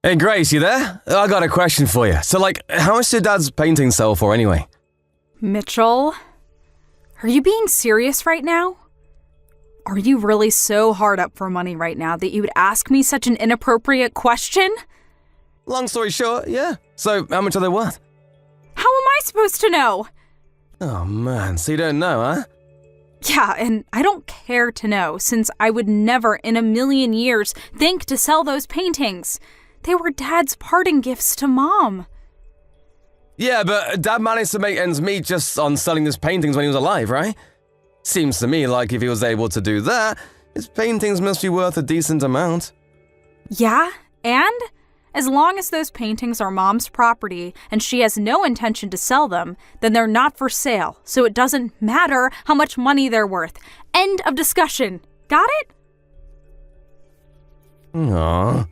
Hey Grace, you there? I got a question for you. So how much did Dad's painting sell for anyway? Mitchell, are you being serious right now? Are you really so hard up for money right now that you would ask me such an inappropriate question? Long story short, yeah. So how much are they worth? How am I supposed to know? Oh man, so you don't know, huh? Yeah, and I don't care to know, since I would never in a million years think to sell those paintings. They were Dad's parting gifts to Mom. Yeah, but Dad managed to make ends meet just on selling his paintings when he was alive, right? Seems to me like if he was able to do that, his paintings must be worth a decent amount. Yeah, and as long as those paintings are Mom's property and she has no intention to sell them, then they're not for sale, so it doesn't matter how much money they're worth. End of discussion. Got it? Aww.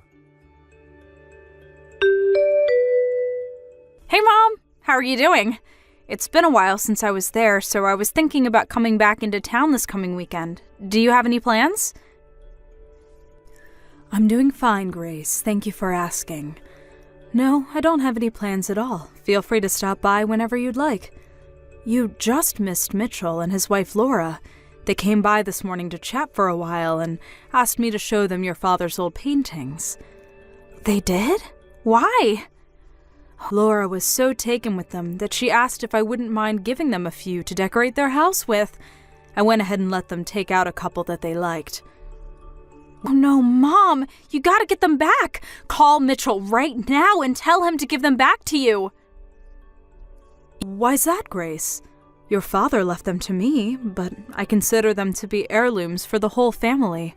Hey, Mom. How are you doing? It's been a while since I was there, so I was thinking about coming back into town this coming weekend. Do you have any plans? I'm doing fine, Grace. Thank you for asking. No, I don't have any plans at all. Feel free to stop by whenever you'd like. You just missed Mitchell and his wife Laura. They came by this morning to chat for a while and asked me to show them your father's old paintings. They did? Why? Laura was so taken with them that she asked if I wouldn't mind giving them a few to decorate their house with. I went ahead and let them take out a couple that they liked. Oh no, Mom! You gotta get them back! Call Mitchell right now and tell him to give them back to you! Why's that, Grace? Your father left them to me, but I consider them to be heirlooms for the whole family.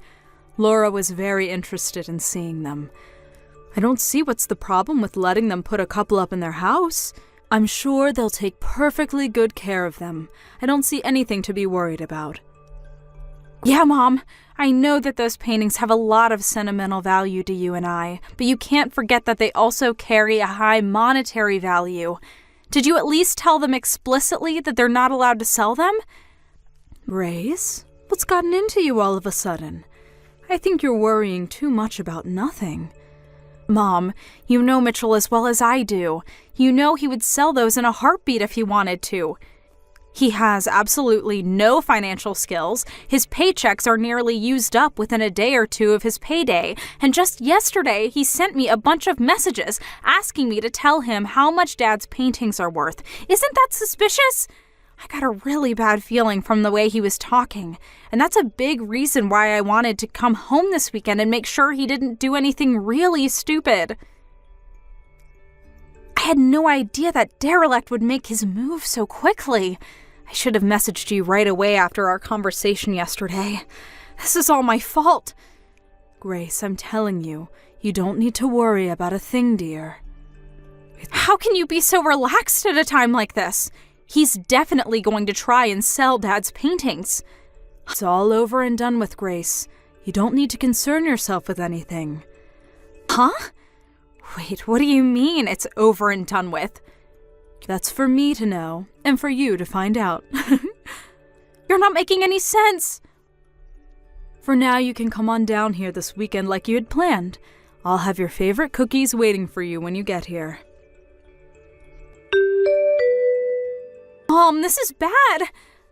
Laura was very interested in seeing them. I don't see what's the problem with letting them put a couple up in their house. I'm sure they'll take perfectly good care of them. I don't see anything to be worried about. Yeah, Mom, I know that those paintings have a lot of sentimental value to you and I, but you can't forget that they also carry a high monetary value. Did you at least tell them explicitly that they're not allowed to sell them? Grace, what's gotten into you all of a sudden? I think you're worrying too much about nothing. Mom, you know Mitchell as well as I do. You know he would sell those in a heartbeat if he wanted to. He has absolutely no financial skills. His paychecks are nearly used up within a day or two of his payday. And just yesterday, he sent me a bunch of messages asking me to tell him how much Dad's paintings are worth. Isn't that suspicious? I got a really bad feeling from the way he was talking. And that's a big reason why I wanted to come home this weekend and make sure he didn't do anything really stupid. I had no idea that derelict would make his move so quickly. I should have messaged you right away after our conversation yesterday. This is all my fault. Grace, I'm telling you, you don't need to worry about a thing, dear. How can you be so relaxed at a time like this? He's definitely going to try and sell Dad's paintings. It's all over and done with, Grace. You don't need to concern yourself with anything. Huh? Wait, what do you mean it's over and done with? That's for me to know, and for you to find out. You're not making any sense. For now, you can come on down here this weekend like you had planned. I'll have your favorite cookies waiting for you when you get here. Mom, this is bad.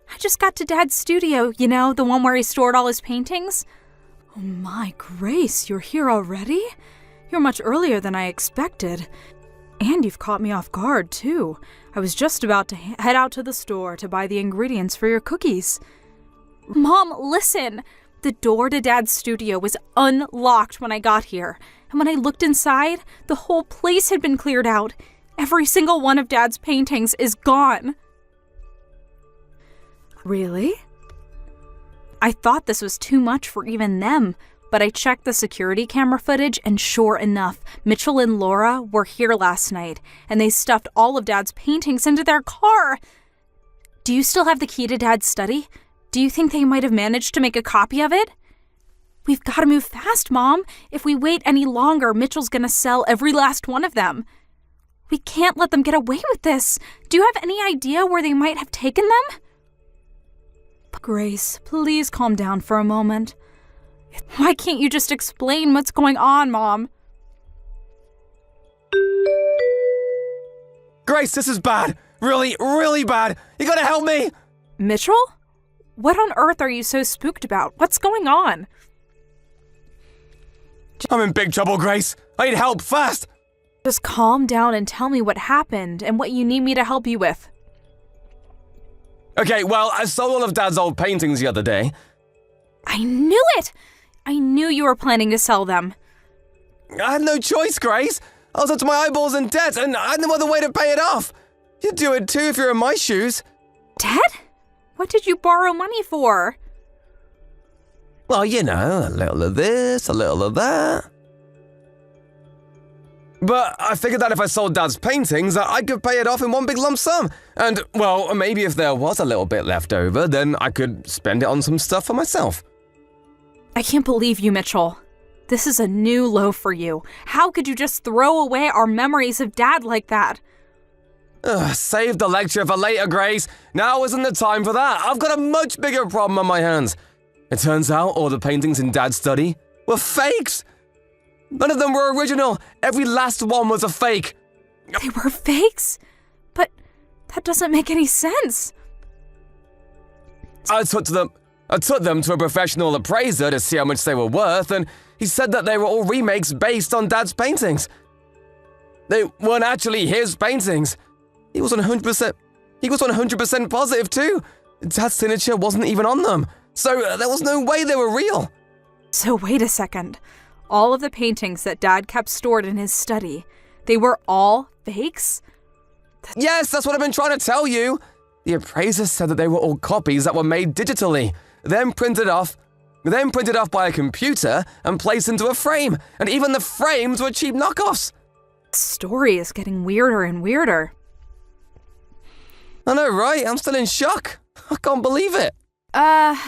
I just got to Dad's studio, you know, the one where he stored all his paintings. Oh my, Grace, you're here already? You're much earlier than I expected. And you've caught me off guard, too. I was just about to head out to the store to buy the ingredients for your cookies. Mom, listen. The door to Dad's studio was unlocked when I got here. And when I looked inside, the whole place had been cleared out. Every single one of Dad's paintings is gone. Really? I thought this was too much for even them, but I checked the security camera footage and sure enough, Mitchell and Laura were here last night and they stuffed all of Dad's paintings into their car. Do you still have the key to Dad's study? Do you think they might have managed to make a copy of it? We've got to move fast, Mom. If we wait any longer, Mitchell's gonna sell every last one of them. We can't let them get away with this. Do you have any idea where they might have taken them? Grace, please calm down for a moment. Why can't you just explain what's going on, Mom? Grace, this is bad. Really, really bad. You gotta help me. Mitchell? What on earth are you so spooked about? What's going on? I'm in big trouble, Grace. I need help, fast. Just calm down and tell me what happened and what you need me to help you with. Okay, well, I sold all of Dad's old paintings the other day. I knew it! I knew you were planning to sell them. I had no choice, Grace. I was up to my eyeballs in debt, and I had no other way to pay it off. You'd do it too if you were in my shoes. Debt? What did you borrow money for? Well, you know, a little of this, a little of that. But I figured that if I sold Dad's paintings, I could pay it off in one big lump sum. And, well, maybe if there was a little bit left over, then I could spend it on some stuff for myself. I can't believe you, Mitchell. This is a new low for you. How could you just throw away our memories of Dad like that? Save the lecture for later, Grace. Now isn't the time for that. I've got a much bigger problem on my hands. It turns out all the paintings in Dad's study were fakes. None of them were original. Every last one was a fake. They were fakes? But that doesn't make any sense. I took them to a professional appraiser to see how much they were worth, and he said that they were all remakes based on Dad's paintings. They weren't actually his paintings. He was 100% positive too. Dad's signature wasn't even on them, so there was no way they were real. So wait a second. All of the paintings that Dad kept stored in his study, they were all fakes? Yes, that's what I've been trying to tell you. The appraiser said that they were all copies that were made digitally, then printed off by a computer and placed into a frame, and even the frames were cheap knockoffs. The story is getting weirder and weirder. I know, right? I'm still in shock. I can't believe it.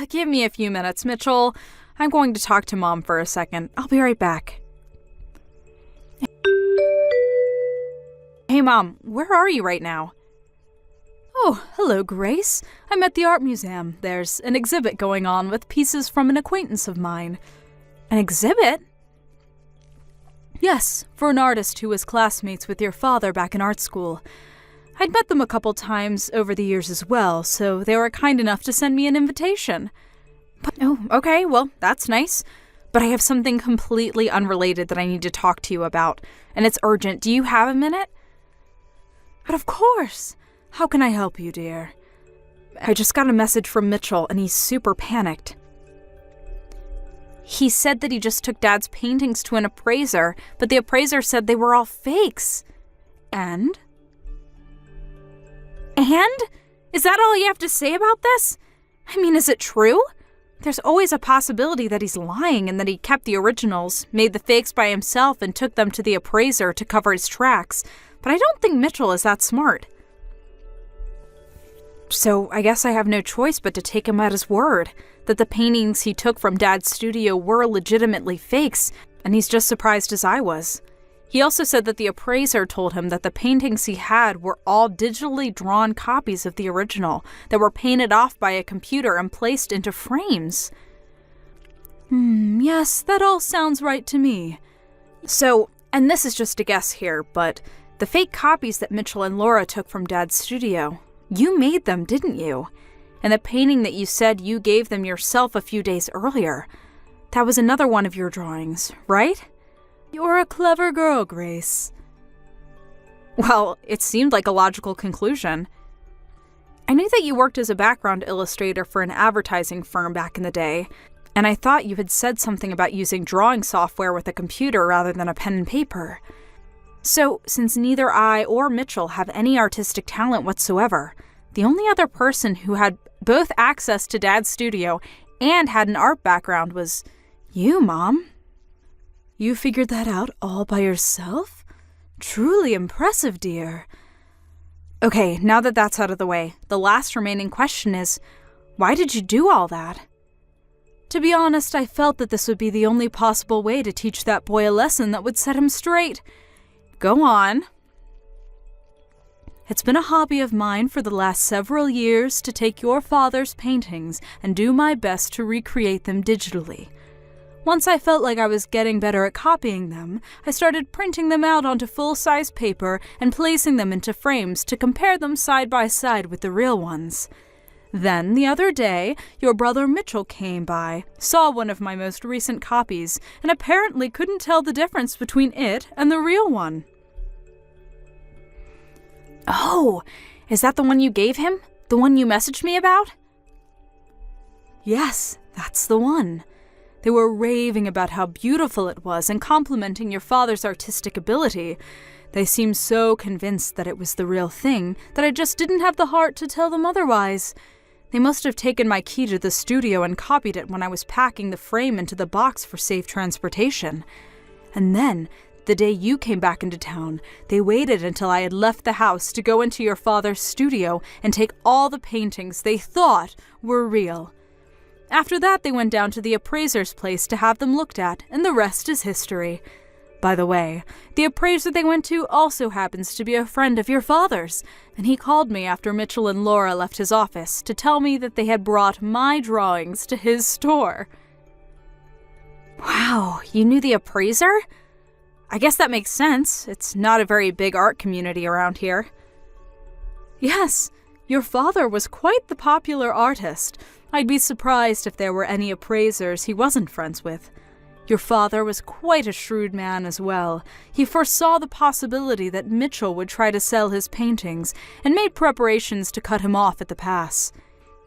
Give me a few minutes, Mitchell. I'm going to talk to Mom for a second. I'll be right back. Hey, Mom, where are you right now? Oh, hello, Grace. I'm at the art museum. There's an exhibit going on with pieces from an acquaintance of mine. An exhibit? Yes, for an artist who was classmates with your father back in art school. I'd met them a couple times over the years as well, so they were kind enough to send me an invitation. But, oh, okay, well, that's nice. But I have something completely unrelated that I need to talk to you about, and it's urgent. Do you have a minute? But of course. How can I help you, dear? I just got a message from Mitchell, and he's super panicked. He said that he just took Dad's paintings to an appraiser, but the appraiser said they were all fakes. And? And? Is that all you have to say about this? I mean, is it true? There's always a possibility that he's lying and that he kept the originals, made the fakes by himself, and took them to the appraiser to cover his tracks. But I don't think Mitchell is that smart. So I guess I have no choice but to take him at his word, that the paintings he took from Dad's studio were legitimately fakes, and he's just surprised as I was. He also said that the appraiser told him that the paintings he had were all digitally drawn copies of the original that were painted off by a computer and placed into frames. Yes, that all sounds right to me. So, and this is just a guess here, but the fake copies that Mitchell and Laura took from Dad's studio, you made them, didn't you? And the painting that you said you gave them yourself a few days earlier, that was another one of your drawings, right? You're a clever girl, Grace. Well, it seemed like a logical conclusion. I knew that you worked as a background illustrator for an advertising firm back in the day, and I thought you had said something about using drawing software with a computer rather than a pen and paper. So, since neither I or Mitchell have any artistic talent whatsoever, the only other person who had both access to Dad's studio and had an art background was you, Mom. You figured that out all by yourself? Truly impressive, dear. Okay, now that that's out of the way, the last remaining question is, why did you do all that? To be honest, I felt that this would be the only possible way to teach that boy a lesson that would set him straight. Go on. It's been a hobby of mine for the last several years to take your father's paintings and do my best to recreate them digitally. Once I felt like I was getting better at copying them, I started printing them out onto full-size paper and placing them into frames to compare them side by side with the real ones. Then, the other day, your brother Mitchell came by, saw one of my most recent copies, and apparently couldn't tell the difference between it and the real one. Oh, is that the one you gave him? The one you messaged me about? Yes, that's the one. They were raving about how beautiful it was and complimenting your father's artistic ability. They seemed so convinced that it was the real thing that I just didn't have the heart to tell them otherwise. They must have taken my key to the studio and copied it when I was packing the frame into the box for safe transportation. And then, the day you came back into town, they waited until I had left the house to go into your father's studio and take all the paintings they thought were real. After that, they went down to the appraiser's place to have them looked at, and the rest is history. By the way, the appraiser they went to also happens to be a friend of your father's, and he called me after Mitchell and Laura left his office to tell me that they had brought my drawings to his store. Wow, you knew the appraiser? I guess that makes sense. It's not a very big art community around here. Yes, your father was quite the popular artist. I'd be surprised if there were any appraisers he wasn't friends with. Your father was quite a shrewd man as well. He foresaw the possibility that Mitchell would try to sell his paintings and made preparations to cut him off at the pass.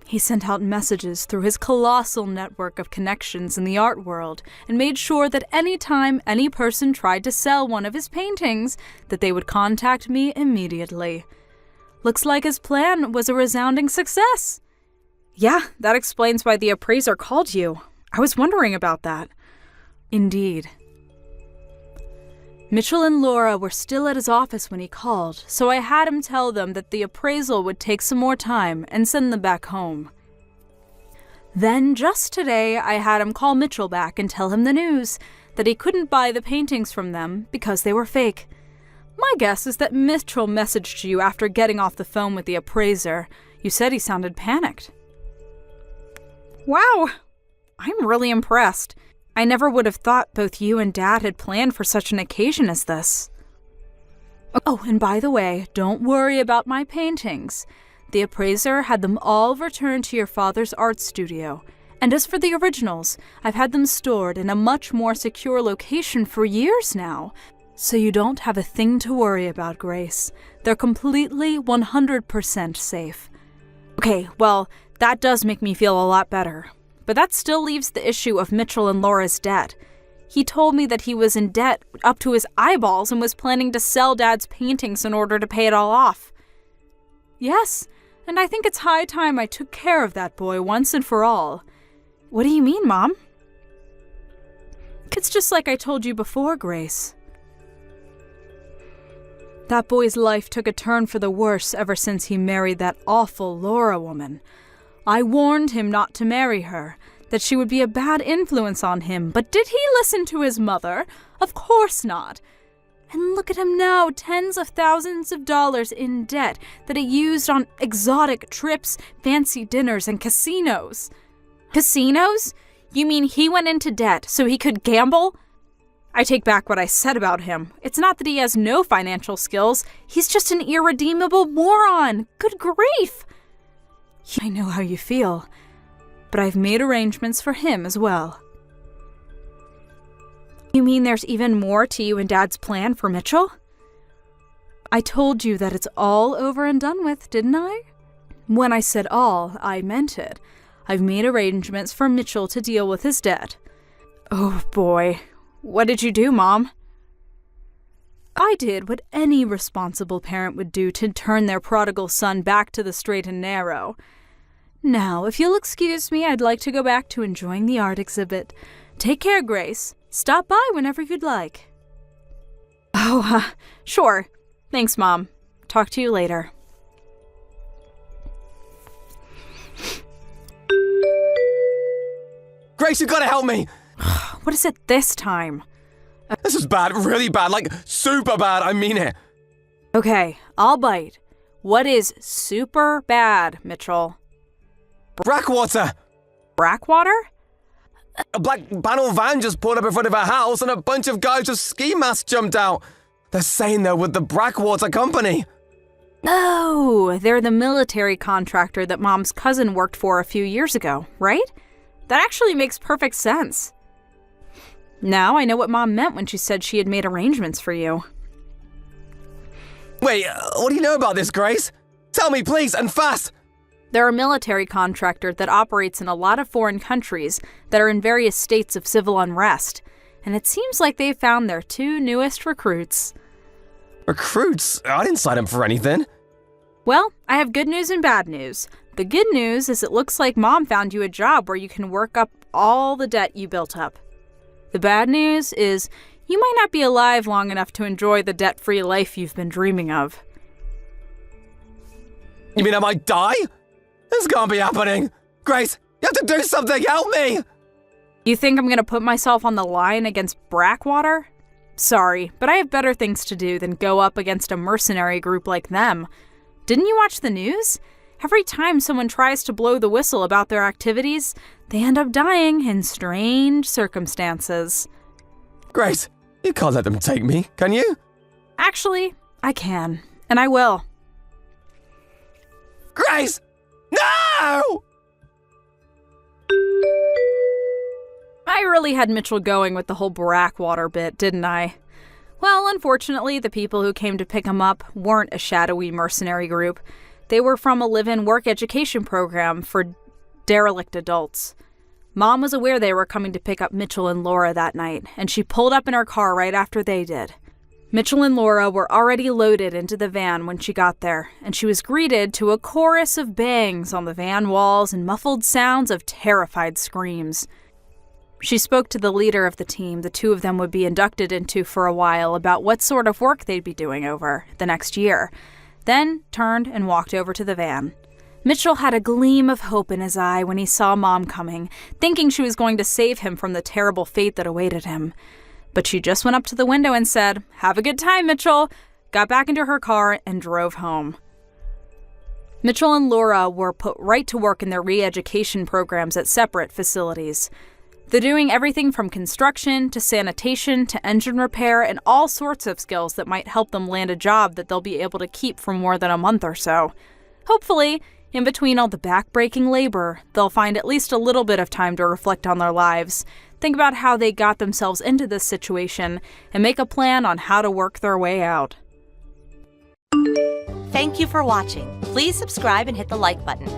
He sent out messages through his colossal network of connections in the art world and made sure that any time any person tried to sell one of his paintings, that they would contact me immediately. Looks like his plan was a resounding success. Yeah, that explains why the appraiser called you. I was wondering about that. Indeed. Mitchell and Laura were still at his office when he called, so I had him tell them that the appraisal would take some more time and send them back home. Then, just today, I had him call Mitchell back and tell him the news, that he couldn't buy the paintings from them because they were fake. My guess is that Mitchell messaged you after getting off the phone with the appraiser. You said he sounded panicked. Wow, I'm really impressed. I never would have thought both you and Dad had planned for such an occasion as this. Oh, and by the way, don't worry about my paintings. The appraiser had them all returned to your father's art studio. And as for the originals, I've had them stored in a much more secure location for years now. So you don't have a thing to worry about, Grace. They're completely 100% safe. Okay, well, that does make me feel a lot better. But that still leaves the issue of Mitchell and Laura's debt. He told me that he was in debt up to his eyeballs and was planning to sell Dad's paintings in order to pay it all off. Yes, and I think it's high time I took care of that boy once and for all. What do you mean, Mom? It's just like I told you before, Grace. That boy's life took a turn for the worse ever since he married that awful Laura woman. I warned him not to marry her, that she would be a bad influence on him, but did he listen to his mother? Of course not. And look at him now, tens of thousands of dollars in debt that he used on exotic trips, fancy dinners, and casinos. Casinos? You mean he went into debt so he could gamble? I take back what I said about him. It's not that he has no financial skills. He's just an irredeemable moron. Good grief! I know how you feel, but I've made arrangements for him as well. You mean there's even more to you and Dad's plan for Mitchell? I told you that it's all over and done with, didn't I? When I said all, I meant it. I've made arrangements for Mitchell to deal with his debt. Oh boy. What did you do, Mom? I did what any responsible parent would do to turn their prodigal son back to the straight and narrow. Now, if you'll excuse me, I'd like to go back to enjoying the art exhibit. Take care, Grace. Stop by whenever you'd like. Oh, sure. Thanks, Mom. Talk to you later. Grace, you gotta help me! What is it this time? This is bad, really bad, like super bad, I mean it. Okay, I'll bite. What is super bad, Mitchell? Brackwater! Brackwater? A black panel van just pulled up in front of our house and a bunch of guys with ski masks jumped out. They're saying they're with the Blackwater Company. Oh, they're the military contractor that Mom's cousin worked for a few years ago, right? That actually makes perfect sense. Now I know what Mom meant when she said she had made arrangements for you. Wait, what do you know about this, Grace? Tell me, please, and fast! They're a military contractor that operates in a lot of foreign countries that are in various states of civil unrest, and it seems like they've found their 2 newest recruits. Recruits? I didn't sign up for anything. Well, I have good news and bad news. The good news is it looks like Mom found you a job where you can work up all the debt you built up. The bad news is you might not be alive long enough to enjoy the debt-free life you've been dreaming of. You mean I might die? This can't be happening. Grace, you have to do something. Help me! You think I'm going to put myself on the line against Blackwater? Sorry, but I have better things to do than go up against a mercenary group like them. Didn't you watch the news? Every time someone tries to blow the whistle about their activities, they end up dying in strange circumstances. Grace, you can't let them take me, can you? Actually, I can, and I will. Grace! No! I really had Mitchell going with the whole Blackwater bit, didn't I? Well, unfortunately, the people who came to pick him up weren't a shadowy mercenary group. They were from a live-in work education program for derelict adults. Mom was aware they were coming to pick up Mitchell and Laura that night, and she pulled up in her car right after they did. Mitchell and Laura were already loaded into the van when she got there, and she was greeted to a chorus of bangs on the van walls and muffled sounds of terrified screams. She spoke to the leader of the team the 2 of them would be inducted into for a while about what sort of work they'd be doing over the next year, then turned and walked over to the van. Mitchell had a gleam of hope in his eye when he saw Mom coming, thinking she was going to save him from the terrible fate that awaited him. But she just went up to the window and said, "Have a good time, Mitchell," got back into her car, and drove home. Mitchell and Laura were put right to work in their re-education programs at separate facilities. They're doing everything from construction to sanitation to engine repair and all sorts of skills that might help them land a job that they'll be able to keep for more than a month or so. Hopefully, in between all the back-breaking labor, they'll find at least a little bit of time to reflect on their lives, think about how they got themselves into this situation, and make a plan on how to work their way out. Thank you for watching. Please subscribe and hit the like button.